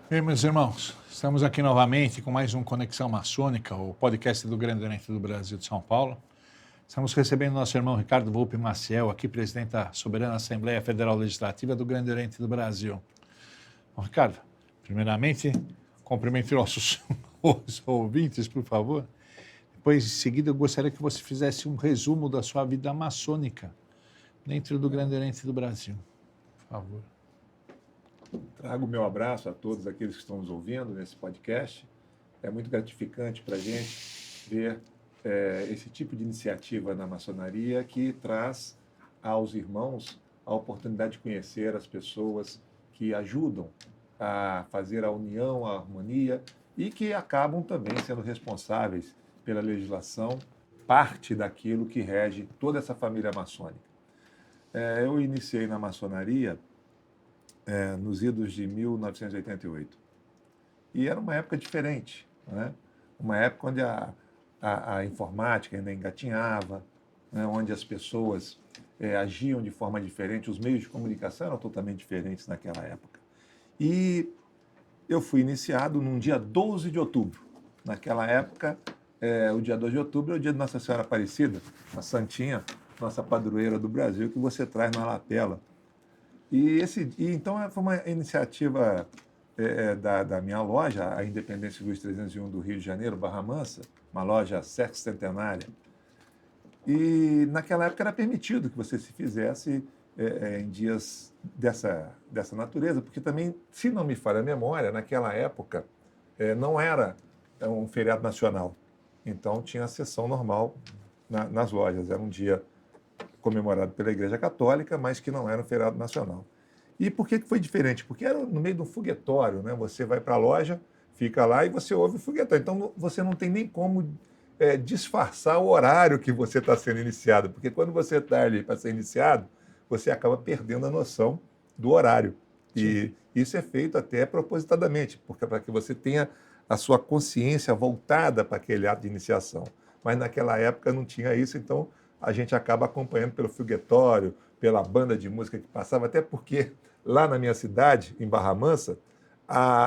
E aí, meus irmãos, estamos aqui novamente com mais um Conexão Maçônica, o podcast do Grande Oriente do Brasil de São Paulo. Estamos recebendo nosso irmão Ricardo Volpe Maciel, aqui presidente da Soberana Assembleia Federal Legislativa do Grande Oriente do Brasil. Bom, Ricardo, primeiramente, cumprimente nossos ouvintes, por favor. Depois, em seguida, eu gostaria que você fizesse um resumo da sua vida maçônica dentro do Grande Oriente do Brasil, por favor. Trago o meu abraço a todos aqueles que estão nos ouvindo nesse podcast. É muito gratificante para a gente ver esse tipo de iniciativa na maçonaria que traz aos irmãos a oportunidade de conhecer as pessoas que ajudam a fazer a união, a harmonia e que acabam também sendo responsáveis pela legislação, parte daquilo que rege toda essa família maçônica. Eu iniciei na maçonaria nos idos de 1988. E era uma época diferente, né? Uma época onde a informática ainda engatinhava, né? Onde as pessoas agiam de forma diferente, os meios de comunicação eram totalmente diferentes naquela época. E eu fui iniciado num dia 12 de outubro. Naquela época, o dia 12 de outubro é o dia de Nossa Senhora Aparecida, a Santinha, nossa padroeira do Brasil, que você traz na lapela. Então foi uma iniciativa da minha loja, a Independência Luiz 301 do Rio de Janeiro, Barra Mansa, uma loja sexcentenária. E naquela época era permitido que você se fizesse em dias dessa natureza, porque também, se não me falha a memória, naquela época não era um feriado nacional. Então tinha a sessão normal nas lojas, era um dia comemorado pela Igreja Católica, mas que não era um feriado nacional. E por que foi diferente? Porque era no meio de um foguetório, né? Você vai para a loja, fica lá e você ouve o foguetório. Então você não tem nem como disfarçar o horário que você está sendo iniciado, porque quando você está ali para ser iniciado, você acaba perdendo a noção do horário. E isso é feito até propositadamente, porque para que você tenha a sua consciência voltada para aquele ato de iniciação. Mas naquela época não tinha isso, então a gente acaba acompanhando pelo foguetório, pela banda de música que passava, até porque lá na minha cidade, em Barra Mansa,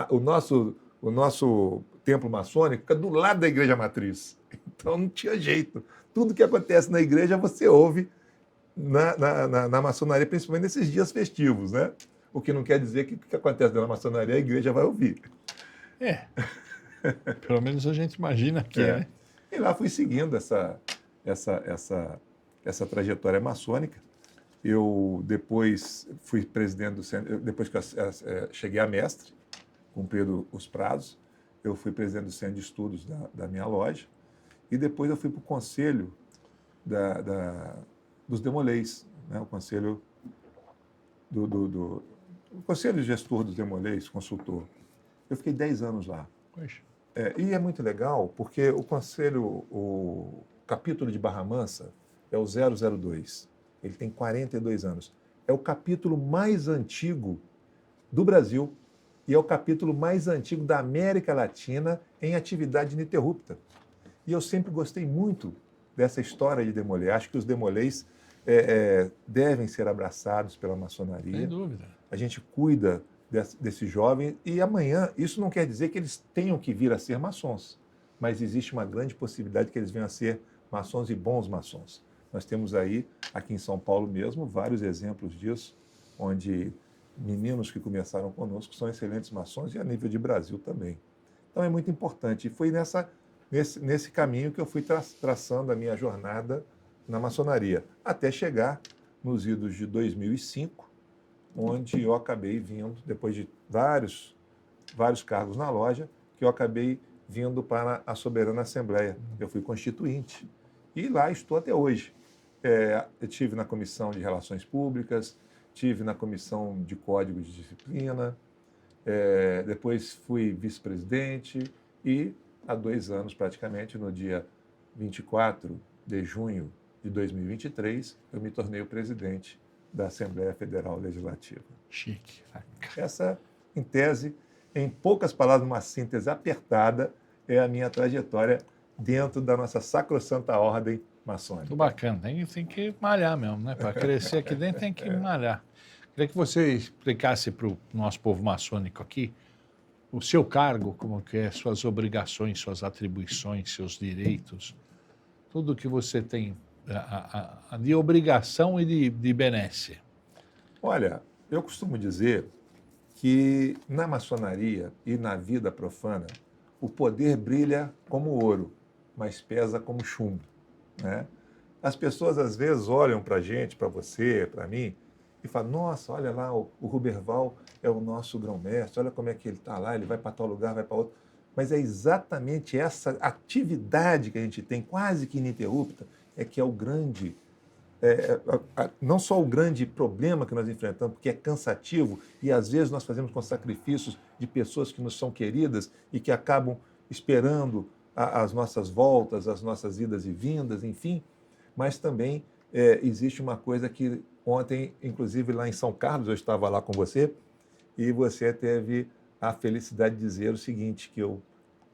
o nosso templo maçônico fica do lado da igreja matriz. Então não tinha jeito. Tudo que acontece na igreja você ouve na maçonaria, principalmente nesses dias festivos, né? O que não quer dizer que o que acontece na maçonaria a igreja vai ouvir. Pelo menos a gente imagina que é, né? E lá fui seguindo essa trajetória maçônica. Eu depois fui presidente do centro, depois que eu cheguei a mestre, cumprido os prazos, eu fui presidente do centro de estudos da minha loja, e depois eu fui para o conselho dos demolês, né? O conselho o conselho gestor dos demolês, consultor. Eu fiquei 10 anos lá. Poxa. E é muito legal, porque o capítulo de Barra Mansa é o 002. Ele tem 42 anos. É o capítulo mais antigo do Brasil e é o capítulo mais antigo da América Latina em atividade ininterrupta. E eu sempre gostei muito dessa história de demolê. Acho que os demolês devem ser abraçados pela maçonaria. Sem dúvida. A gente cuida desse jovem, e amanhã, isso não quer dizer que eles tenham que vir a ser maçons, mas existe uma grande possibilidade que eles venham a ser maçons e bons maçons. Nós temos aí, aqui em São Paulo mesmo, vários exemplos disso, onde meninos que começaram conosco são excelentes maçons e a nível de Brasil também. Então é muito importante. E foi nesse caminho que eu fui traçando a minha jornada na maçonaria, até chegar nos idos de 2005, onde eu acabei vindo, depois de vários cargos na loja, que eu acabei vindo para a Soberana Assembleia. Eu fui constituinte. E lá estou até hoje. Eu estive na Comissão de Relações Públicas, estive na Comissão de Código de Disciplina, depois fui vice-presidente e, há 2 anos praticamente, no dia 24 de junho de 2023, eu me tornei o presidente da Assembleia Federal Legislativa. Chique. Essa, em tese, em poucas palavras, uma síntese apertada, é a minha trajetória dentro da nossa sacrossanta ordem maçônica. Muito bacana. Tem que malhar mesmo, né? Para crescer aqui dentro tem que malhar. Queria que você explicasse para o nosso povo maçônico aqui o seu cargo, como que é, suas obrigações, suas atribuições, seus direitos, tudo que você tem de obrigação e de benesse. Olha, eu costumo dizer que na maçonaria e na vida profana, o poder brilha como ouro, mas pesa como chumbo, né? As pessoas às vezes olham para a gente, para você, para mim, e falam: nossa, olha lá, o Ruberval é o nosso grão-mestre, olha como é que ele está lá, ele vai para tal lugar, vai para outro. Mas é exatamente essa atividade que a gente tem, quase que ininterrupta, é que é o grande, não só o grande problema que nós enfrentamos, porque é cansativo e às vezes nós fazemos com sacrifícios de pessoas que nos são queridas e que acabam esperando as nossas voltas, as nossas idas e vindas, enfim, mas também existe uma coisa que ontem, inclusive lá em São Carlos, eu estava lá com você e você teve a felicidade de dizer o seguinte,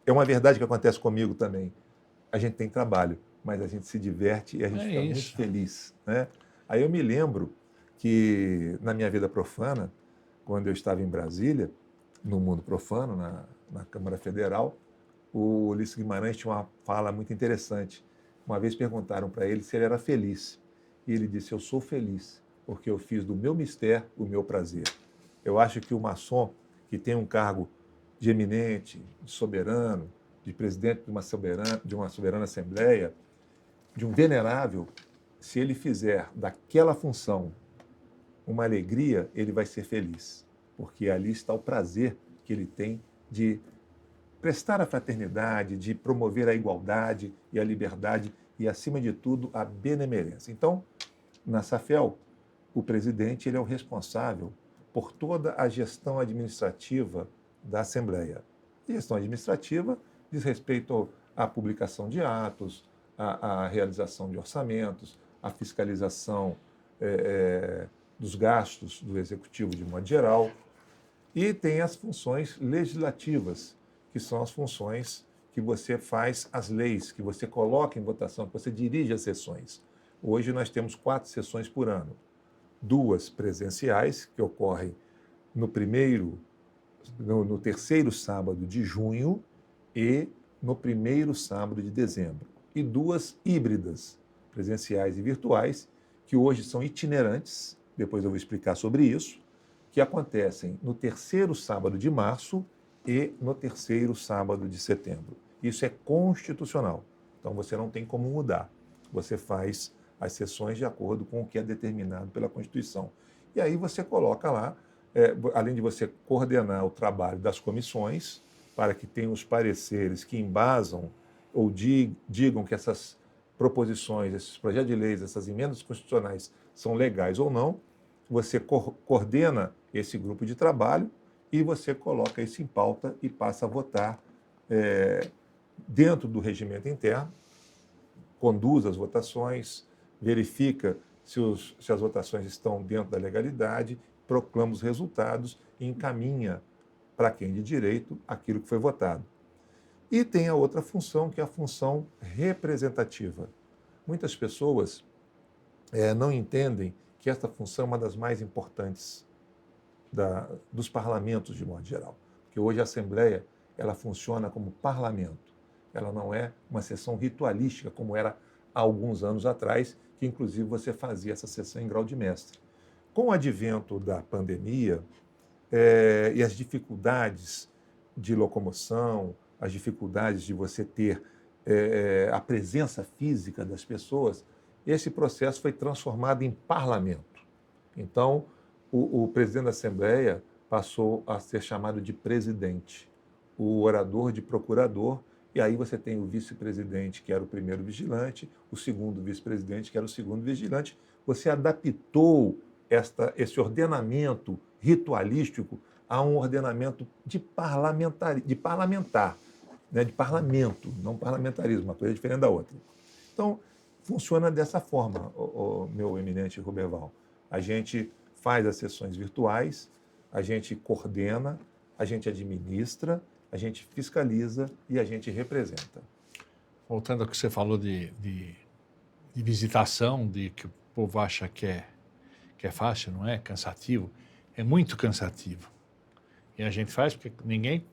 é uma verdade que acontece comigo também. A gente tem trabalho, mas a gente se diverte e a gente É fica muito isso. feliz, né? Aí eu me lembro que na minha vida profana, quando eu estava em Brasília, no mundo profano, na Câmara Federal, o Ulisses Guimarães tinha uma fala muito interessante. Uma vez perguntaram para ele se ele era feliz. E ele disse: eu sou feliz, porque eu fiz do meu mistério o meu prazer. Eu acho que o maçom, que tem um cargo de eminente, de soberano, de presidente de uma soberana assembleia, de um venerável, se ele fizer daquela função uma alegria, ele vai ser feliz, porque ali está o prazer que ele tem de prestar a fraternidade, de promover a igualdade e a liberdade e, acima de tudo, a benemerência. Então, na SAFEL, o presidente ele é o responsável por toda a gestão administrativa da Assembleia. A gestão administrativa diz respeito à publicação de atos, à realização de orçamentos, à fiscalização dos gastos do Executivo de modo geral, e tem as funções legislativas, que são as funções que você faz as leis, que você coloca em votação, que você dirige as sessões. Hoje nós temos 4 sessões por ano. 2 presenciais, que ocorrem no terceiro sábado de junho e no primeiro sábado de dezembro. E 2 híbridas, presenciais e virtuais, que hoje são itinerantes, depois eu vou explicar sobre isso, que acontecem no terceiro sábado de março e no terceiro sábado de setembro. Isso é constitucional, então você não tem como mudar. Você faz as sessões de acordo com o que é determinado pela Constituição. E aí você coloca lá, além de você coordenar o trabalho das comissões, para que tenham os pareceres que embasam ou digam que essas proposições, esses projetos de leis, essas emendas constitucionais são legais ou não, você coordena esse grupo de trabalho e você coloca isso em pauta e passa a votar dentro do regimento interno, conduz as votações, verifica se as votações estão dentro da legalidade, proclama os resultados e encaminha para quem de direito aquilo que foi votado. E tem a outra função, que é a função representativa. Muitas pessoas não entendem que esta função é uma das mais importantes dos parlamentos, de modo geral. Porque hoje a Assembleia ela funciona como parlamento. Ela não é uma sessão ritualística, como era há alguns anos atrás, que inclusive você fazia essa sessão em grau de mestre. Com o advento da pandemia e as dificuldades de locomoção, as dificuldades de você ter a presença física das pessoas, esse processo foi transformado em parlamento. Então, o presidente da Assembleia passou a ser chamado de presidente, o orador de procurador, e aí você tem o vice-presidente, que era o primeiro vigilante, o segundo vice-presidente, que era o segundo vigilante. Você adaptou esse ordenamento ritualístico a um ordenamento de parlamentar, né, de parlamento, não parlamentarismo, uma coisa diferente da outra. Então, funciona dessa forma, o meu eminente Ruberval. A gente faz as sessões virtuais, a gente coordena, a gente administra, a gente fiscaliza e a gente representa. Voltando ao que você falou de visitação, de que o povo acha que é fácil, não é? Cansativo. É muito cansativo. E a gente faz porque ninguém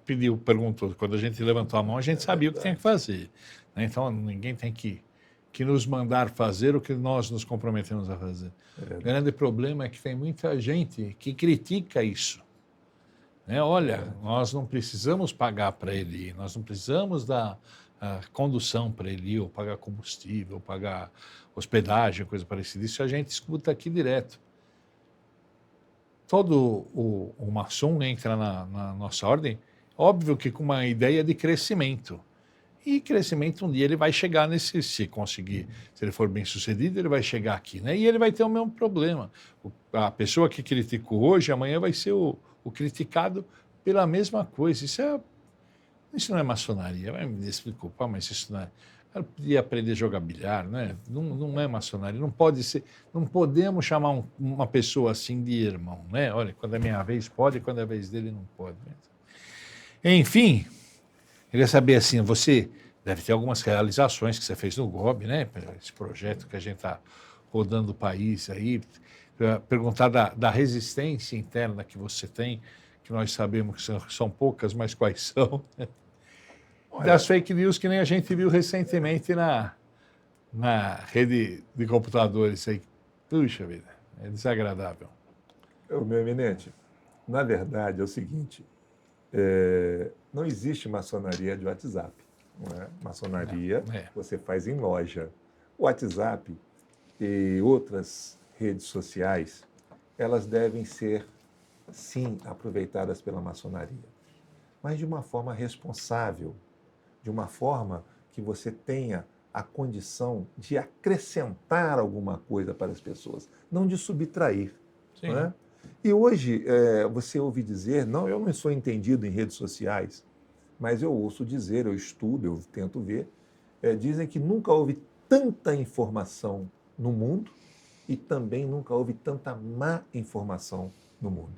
perguntou. Quando a gente levantou a mão, a gente sabia o que tinha que fazer. Né? Então, ninguém tem que nos mandar fazer o que nós nos comprometemos a fazer. O grande problema é que tem muita gente que critica isso. Né? Olha, nós não precisamos pagar para ele ir, nós não precisamos dar condução para ele ir, ou pagar combustível, ou pagar hospedagem, coisa parecida. Isso a gente escuta aqui direto. Todo o maçom entra na nossa ordem, óbvio que com uma ideia de crescimento. E crescimento, um dia ele vai chegar nesse, se conseguir, se ele for bem sucedido, ele vai chegar aqui, né? E ele vai ter o mesmo problema. A pessoa que criticou hoje, amanhã vai ser o criticado pela mesma coisa. Isso não é maçonaria. Me desculpa, mas isso não é. Eu podia aprender a jogar bilhar, né? Não é maçonaria. Não pode ser. Não podemos chamar uma pessoa assim de irmão, né? Olha, quando é minha vez pode, quando é a vez dele não pode. Enfim, eu queria saber assim, você deve ter algumas realizações que você fez no GOB, né? Esse projeto que a gente está rodando o país aí. Perguntar da resistência interna que você tem, que nós sabemos que são poucas, mas quais são? Das fake news que nem a gente viu recentemente na rede de computadores aí. Puxa vida, é desagradável. Meu eminente, na verdade é o seguinte, não existe maçonaria de WhatsApp. Não é? Maçonaria você faz em loja. O WhatsApp e outras redes sociais, elas devem ser, sim, aproveitadas pela maçonaria, mas de uma forma responsável, de uma forma que você tenha a condição de acrescentar alguma coisa para as pessoas, não de subtrair. Não é? E hoje você ouve dizer, eu não sou entendido em redes sociais, mas eu ouço dizer, eu estudo, eu tento ver, dizem que nunca houve tanta informação no mundo e também nunca houve tanta má informação no mundo.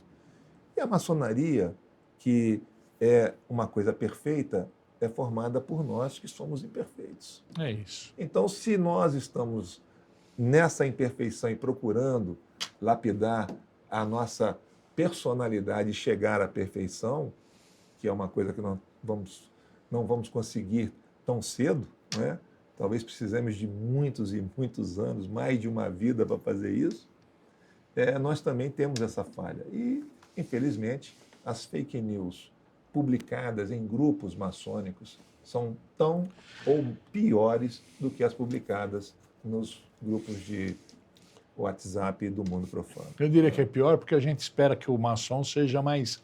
E a maçonaria, que é uma coisa perfeita, é formada por nós que somos imperfeitos. É isso. Então, se nós estamos nessa imperfeição e procurando lapidar a nossa personalidade e chegar à perfeição, que é uma coisa que não vamos conseguir tão cedo, né? Talvez precisemos de muitos e muitos anos, mais de uma vida para fazer isso, nós também temos essa falha. E, infelizmente, as fake news publicadas em grupos maçônicos são tão ou piores do que as publicadas nos grupos de WhatsApp do mundo profano. Eu diria que é pior porque a gente espera que o maçom seja mais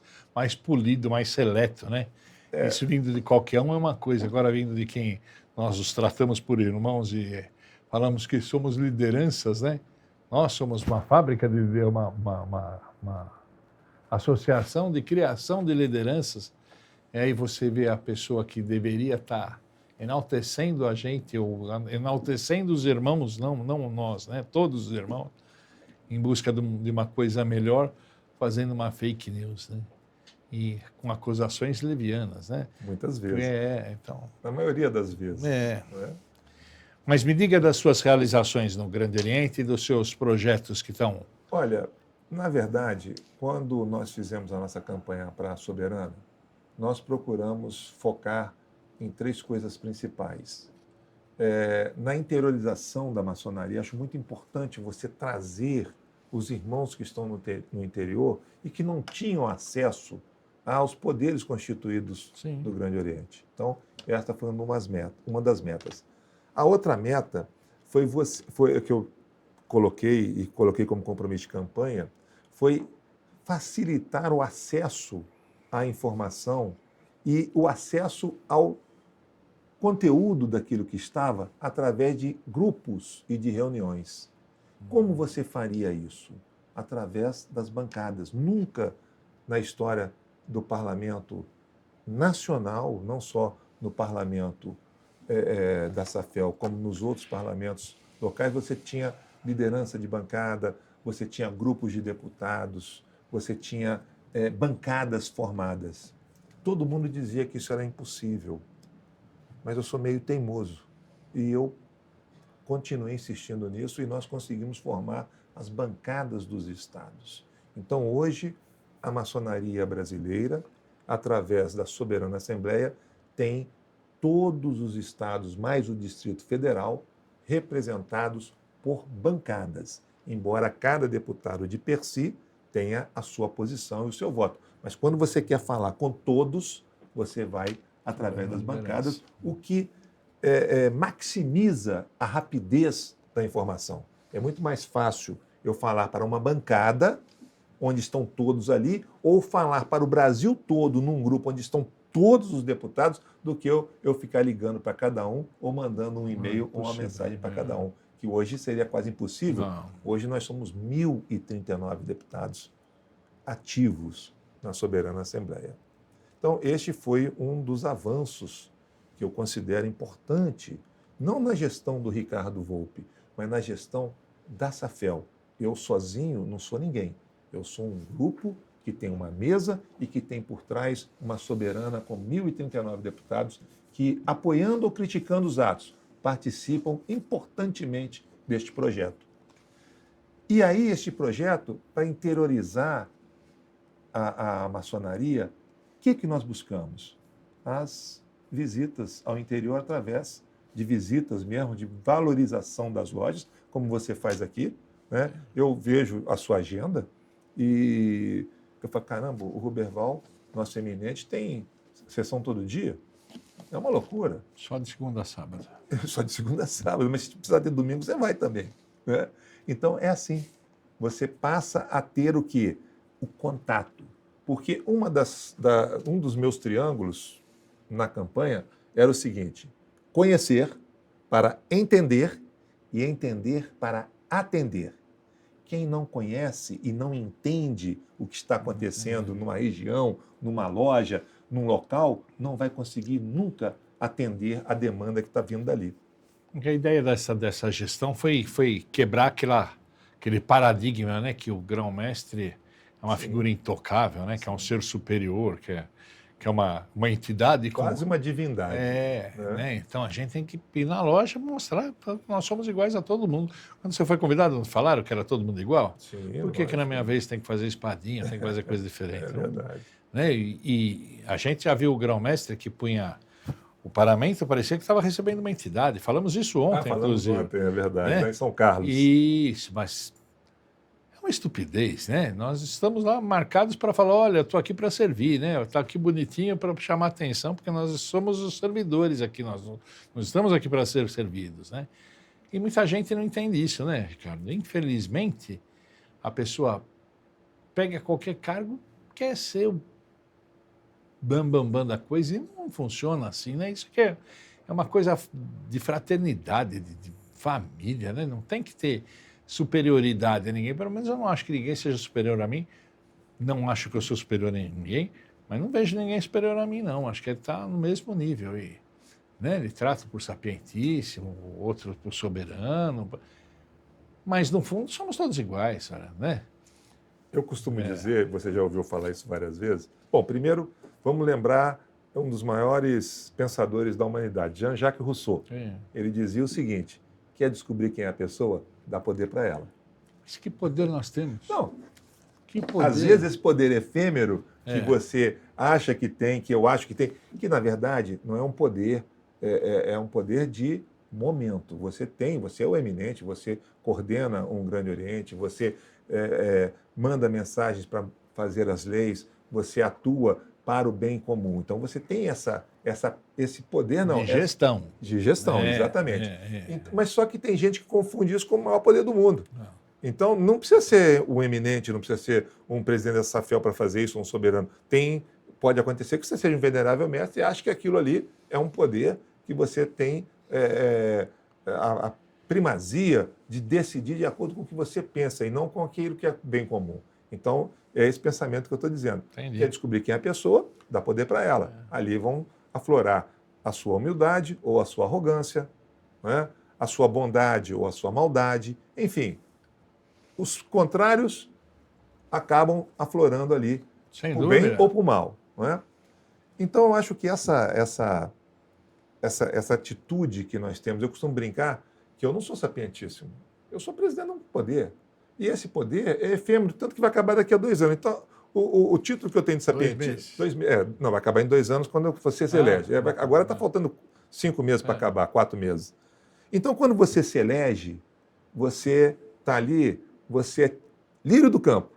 polido, mais seleto, né? Isso vindo de qualquer um é uma coisa, agora vindo de quem nós os tratamos por irmãos e falamos que somos lideranças, né? Nós somos uma fábrica uma associação de criação de lideranças. E aí você vê a pessoa que deveria estar enaltecendo a gente, ou enaltecendo os irmãos, não nós, né? Todos os irmãos, em busca de uma coisa melhor, fazendo uma fake news, né? E com acusações levianas, né? Muitas vezes. Então. Na maioria das vezes. Não é? Mas me diga das suas realizações no Grande Oriente e dos seus projetos que estão... Olha, na verdade, quando nós fizemos a nossa campanha para a Soberana, nós procuramos focar em 3 coisas principais. Na interiorização da maçonaria, acho muito importante você trazer os irmãos que estão no interior e que não tinham acesso aos poderes constituídos do Grande Oriente. Então, esta foi uma das metas. A outra meta foi que eu coloquei como compromisso de campanha, foi facilitar o acesso à informação e o acesso ao conteúdo daquilo que estava através de grupos e de reuniões. Como você faria isso? Através das bancadas. Nunca na história do parlamento nacional, não só no parlamento da SAFEL, como nos outros parlamentos locais, você tinha liderança de bancada, você tinha grupos de deputados, você tinha bancadas formadas. Todo mundo dizia que isso era impossível, mas eu sou meio teimoso e eu continuei insistindo nisso e nós conseguimos formar as bancadas dos estados. Então, hoje, a maçonaria brasileira, através da Soberana Assembleia, tem todos os estados, mais o Distrito Federal, representados por bancadas, embora cada deputado de per si tenha a sua posição e o seu voto. Mas quando você quer falar com todos, você vai através das bancadas, o que maximiza a rapidez da informação. É muito mais fácil eu falar para uma bancada, onde estão todos ali, ou falar para o Brasil todo num grupo onde estão todos os deputados, do que eu ficar ligando para cada um ou mandando um e-mail ou uma mensagem para cada um, que hoje seria quase impossível. Não. Hoje nós somos 1.039 deputados ativos na Soberana Assembleia. Então, este foi um dos avanços que eu considero importante, não na gestão do Ricardo Volpi, mas na gestão da SAFEL. Eu sozinho não sou ninguém. Eu sou um grupo que tem uma mesa e que tem por trás uma soberana com 1.039 deputados que, apoiando ou criticando os atos, participam importantemente deste projeto. E aí, este projeto, para interiorizar a maçonaria, o que nós buscamos? As visitas ao interior através de visitas mesmo, de valorização das lojas, como você faz aqui, né? Eu vejo a sua agenda e eu falo, caramba, o Ruberval, nosso eminente, tem sessão todo dia? É uma loucura. Só de segunda a sábado. Só de segunda a sábado, mas se precisar de domingo, você vai também, né? Então, é assim. Você passa a ter o quê? O contato. Porque um dos meus triângulos na campanha era o seguinte: conhecer para entender e entender para atender. Quem não conhece e não entende o que está acontecendo numa região, numa loja, num local, não vai conseguir nunca atender a demanda que está vindo dali. A ideia dessa gestão foi quebrar aquele paradigma, né, que o grão-mestre é uma figura intocável, né, que é um ser superior, que é uma entidade... Quase uma divindade. Né? Então a gente tem que ir na loja e mostrar que nós somos iguais a todo mundo. Quando você foi convidado, não falaram que era todo mundo igual? Sim, Por que na minha vez tem que fazer espadinha, tem que fazer coisa diferente? É verdade. Né? E a gente já viu o grão-mestre que punha o paramento, parecia que estava recebendo uma entidade. Falamos isso ontem, inclusive. Ontem, é verdade, né? Lá em São Carlos. Isso, mas é uma estupidez, né? Nós estamos lá marcados para falar, olha, estou aqui para servir, né? Está aqui bonitinho para chamar atenção, porque nós somos os servidores aqui, nós estamos aqui para ser servidos, né? E muita gente não entende isso, né, Ricardo? Infelizmente, a pessoa pega qualquer cargo, quer ser o bam da coisa, e não funciona assim, né? Isso aqui é uma coisa de fraternidade, de família, né? Não tem que ter superioridade a ninguém, pelo menos eu não acho que ninguém seja superior a mim, não acho que eu sou superior a ninguém, mas não vejo ninguém superior a mim, não. Acho que ele está no mesmo nível. Né? Ele trata por sapientíssimo, outro por soberano, mas no fundo somos todos iguais, né? Eu costumo dizer, você já ouviu falar isso várias vezes. Bom, primeiro, vamos lembrar um dos maiores pensadores da humanidade, Jean-Jacques Rousseau. Sim. Ele dizia o seguinte: quer descobrir quem é a pessoa? Dá poder para ela. Mas que poder nós temos? Não. Que poder? Às vezes esse poder efêmero que você acha que tem, que eu acho que tem, que na verdade não é um poder, é um poder de momento. Você é o eminente, você coordena um Grande Oriente, você manda mensagens para fazer as leis, você atua para o bem comum. Então você tem esse poder, não? De gestão. De gestão, exatamente. Mas só que tem gente que confunde isso com o maior poder do mundo. Não. Então não precisa ser um eminente, não precisa ser um presidente da SAFEL para fazer isso, um soberano. Pode acontecer que você seja um venerável mestre e ache que aquilo ali é um poder que você tem a primazia de decidir de acordo com o que você pensa e não com aquilo que é bem comum. Então, é esse pensamento que eu estou dizendo. Entendi. Quer descobrir quem é a pessoa, dá poder para ela. Ali vão aflorar a sua humildade ou a sua arrogância, né? A sua bondade ou a sua maldade, enfim. Os contrários acabam aflorando ali, Sem para o dúvida. bem ou para o mal. Não é? Então, eu acho que essa atitude que nós temos, eu costumo brincar que eu não sou sapientíssimo, eu sou presidente de um poder. E esse poder é efêmero, tanto que vai acabar daqui a 2 anos. Então, O título que eu tenho de sapientíssimo... 2 meses? Não, vai acabar em 2 anos quando você se elege. Agora está faltando 5 meses para acabar, 4 meses. Então, quando você se elege, você está ali, você é lírio do campo.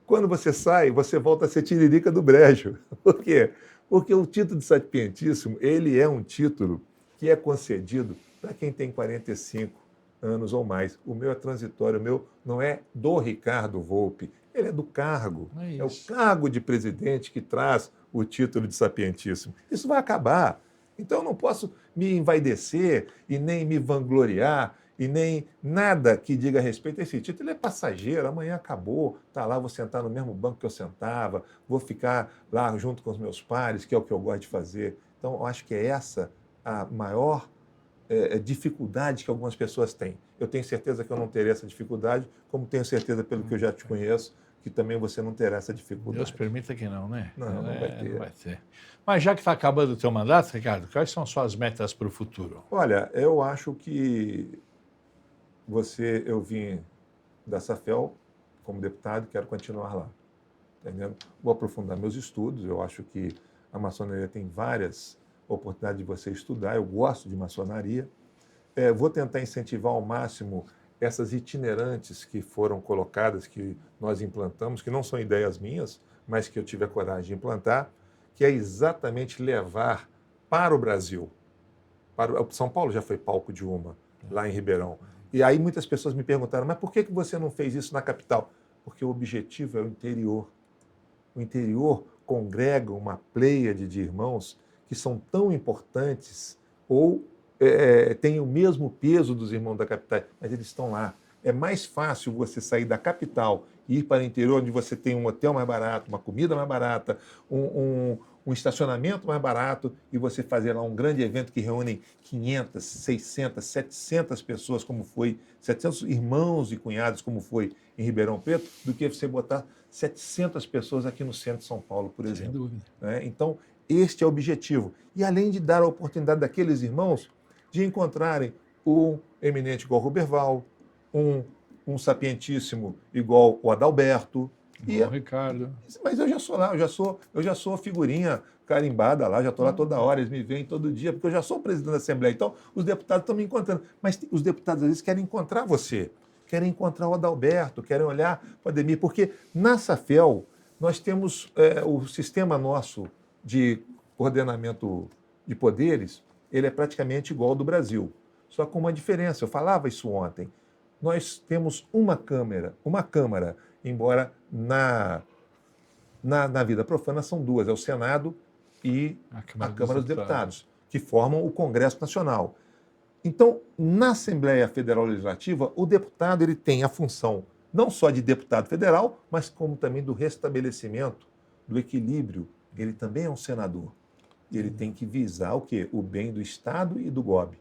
Quando você sai, você volta a ser tiririca do brejo. Por quê? Porque o título de sapientíssimo, ele é um título que é concedido para quem tem 45 anos ou mais. O meu é transitório, o meu não é do Ricardo Volpi, ele é do cargo. É o cargo de presidente que traz o título de sapientíssimo. Isso vai acabar. Então eu não posso me envaidecer e nem me vangloriar e nem nada que diga respeito a esse título. Ele é passageiro, amanhã acabou, tá lá, vou sentar no mesmo banco que eu sentava, vou ficar lá junto com os meus pares, que é o que eu gosto de fazer. Então eu acho que é essa a maior dificuldade que algumas pessoas têm. Eu tenho certeza que eu não terei essa dificuldade, como tenho certeza, pelo que eu já te conheço, que também você não terá essa dificuldade. Deus permita que não, né? Não vai ter. Não vai ter. Mas já que está acabando o teu mandato, Ricardo, quais são suas metas para o futuro? Olha, eu acho que eu vim da SAFEL como deputado e quero continuar lá. Entendendo? Vou aprofundar meus estudos, eu acho que a maçonaria tem várias oportunidades de você estudar, eu gosto de maçonaria. Vou tentar incentivar ao máximo essas itinerantes que foram colocadas, que nós implantamos, que não são ideias minhas, mas que eu tive a coragem de implantar, que é exatamente levar para o Brasil. São Paulo já foi palco de uma, lá em Ribeirão. E aí muitas pessoas me perguntaram, mas por que você não fez isso na capital? Porque o objetivo é o interior. O interior congrega uma pleiade de irmãos que são tão importantes ou têm o mesmo peso dos irmãos da capital, mas eles estão lá. É mais fácil você sair da capital e ir para o interior, onde você tem um hotel mais barato, uma comida mais barata, um estacionamento mais barato, e você fazer lá um grande evento que reúne 500, 600, 700 pessoas, como foi, 700 irmãos e cunhados, como foi em Ribeirão Preto, do que você botar 700 pessoas aqui no centro de São Paulo, por exemplo. Sem dúvida. Então, este é o objetivo. E além de dar a oportunidade daqueles irmãos de encontrarem um eminente igual o Roberval, um sapientíssimo igual o Adalberto. Igual o Ricardo. Mas eu já sou lá, eu já sou figurinha carimbada lá, já estou lá toda hora, eles me veem todo dia, porque eu já sou presidente da Assembleia. Então, os deputados estão me encontrando. Mas os deputados, às vezes, querem encontrar você, querem encontrar o Adalberto, querem olhar para o Ademir, porque na SAFEL nós temos o sistema nosso de coordenamento de poderes, ele é praticamente igual ao do Brasil, só com uma diferença. Eu falava isso ontem. Nós temos uma Câmara, embora na vida profana são duas, é o Senado e a Câmara dos Deputados, que formam o Congresso Nacional. Então, na Assembleia Federal Legislativa, o deputado ele tem a função não só de deputado federal, mas como também do restabelecimento, do equilíbrio. Ele também é um senador. E ele tem que visar o quê? O bem do Estado e do GOB.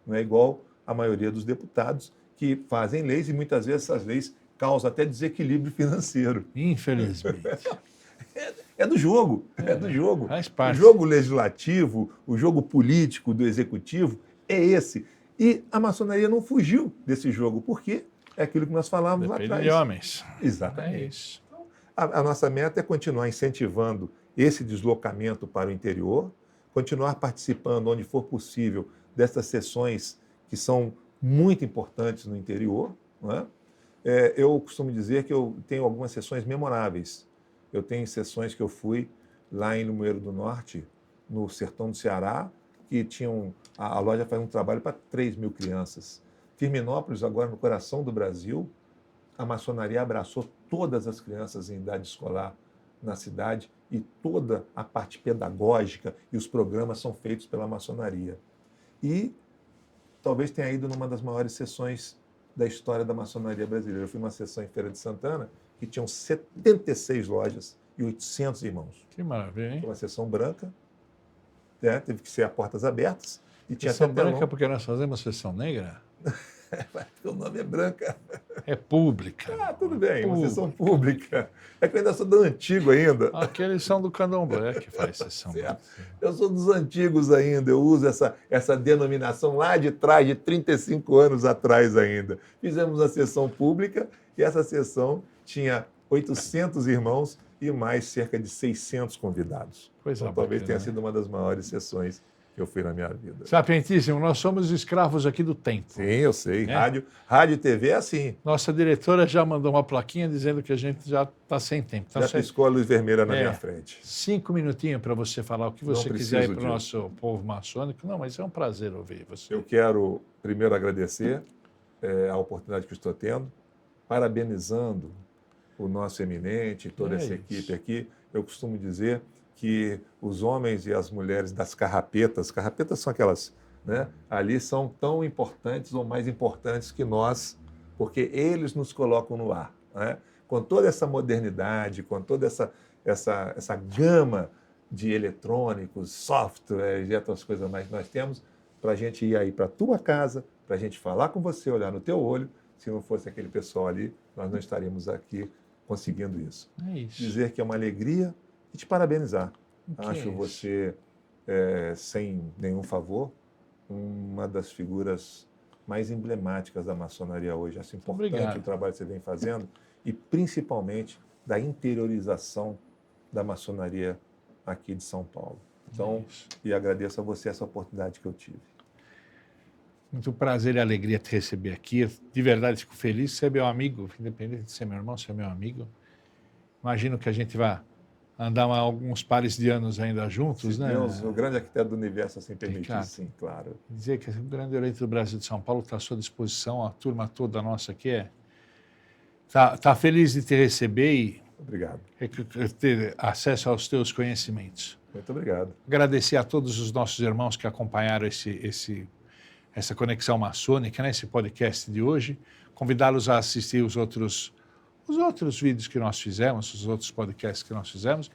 Não é igual a maioria dos deputados que fazem leis e muitas vezes essas leis causam até desequilíbrio financeiro. Infelizmente. É do jogo, é do jogo. Faz parte. O jogo legislativo, o jogo político do executivo é esse. E a maçonaria não fugiu desse jogo, porque é aquilo que nós falávamos lá atrás. De homens. Exatamente. É isso. Então, a nossa meta é continuar incentivando esse deslocamento para o interior, continuar participando, onde for possível, dessas sessões que são muito importantes no interior. Não é? Eu costumo dizer que eu tenho algumas sessões memoráveis. Eu tenho sessões que eu fui lá em Limoeiro do Norte, no sertão do Ceará, que a loja faz um trabalho para 3.000 crianças. Firminópolis, agora no coração do Brasil, a maçonaria abraçou todas as crianças em idade escolar na cidade e toda a parte pedagógica e os programas são feitos pela maçonaria. E talvez tenha ido numa das maiores sessões da história da maçonaria brasileira. Eu fui numa sessão em Feira de Santana que tinham 76 lojas e 800 irmãos. Que maravilha, hein? Foi uma sessão branca, teve que ser a portas abertas. E tinha sessão até branca porque nós fazemos sessão negra? O nome é branca. É pública. Tudo bem, uma sessão pública. É que eu ainda sou do antigo ainda. Aqueles são do candomblé que faz sessão branca. Eu sou dos antigos ainda, eu uso essa denominação lá de trás, de 35 anos atrás ainda. Fizemos a sessão pública e essa sessão tinha 800 irmãos e mais cerca de 600 convidados. Coisa Então, talvez bacana, tenha sido uma das maiores sessões que eu fui na minha vida. Sapientíssimo, nós somos escravos aqui do tempo. Sim, eu sei. É. Rádio e TV é assim. Nossa diretora já mandou uma plaquinha dizendo que a gente já está sem tempo. Então, Já piscou a luz vermelha na É. minha frente. 5 minutinhos para você falar o que você Não quiser preciso para o nosso povo maçônico. Não, mas é um prazer ouvir você. Eu quero primeiro agradecer a oportunidade que estou tendo, parabenizando o nosso eminente, toda essa equipe aqui. Eu costumo dizer que os homens e as mulheres das carrapetas são aquelas, né? Ali são tão importantes ou mais importantes que nós, porque eles nos colocam no ar, né? Com toda essa modernidade, com toda essa gama de eletrônicos, softwares e outras coisas mais que nós temos, para a gente ir aí para a tua casa, para a gente falar com você, olhar no teu olho. Se não fosse aquele pessoal ali, nós não estaríamos aqui conseguindo isso. É isso. Dizer que é uma alegria e te parabenizar. Que Acho é você, sem nenhum favor, uma das figuras mais emblemáticas da maçonaria hoje. Acho importante Obrigado. o trabalho que você vem fazendo e, principalmente, da interiorização da maçonaria aqui de São Paulo. Então, e agradeço a você essa oportunidade que eu tive. Muito prazer e alegria te receber aqui. De verdade, fico feliz. Você é meu amigo, independente de ser meu irmão, você é meu amigo. Imagino que a gente vai andar alguns pares de anos ainda juntos, Se né? Deus, o grande arquiteto do universo assim permitir, Ricardo. sim, claro. Dizer que o Grande Oriente do Brasil de São Paulo está à sua disposição, a turma toda nossa aqui tá feliz de te receber e Obrigado. ter acesso aos teus conhecimentos. Muito obrigado. Agradecer a todos os nossos irmãos que acompanharam essa conexão maçônica, né, esse podcast de hoje. Convidá-los a assistir os outros vídeos que nós fizemos, os outros podcasts que nós fizemos,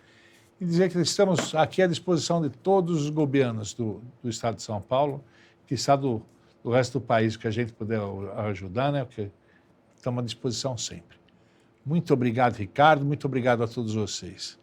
e dizer que estamos aqui à disposição de todos os gobianos do estado de São Paulo, que está do resto do país, que a gente puder ajudar, né, porque estamos à disposição sempre. Muito obrigado, Ricardo, muito obrigado a todos vocês.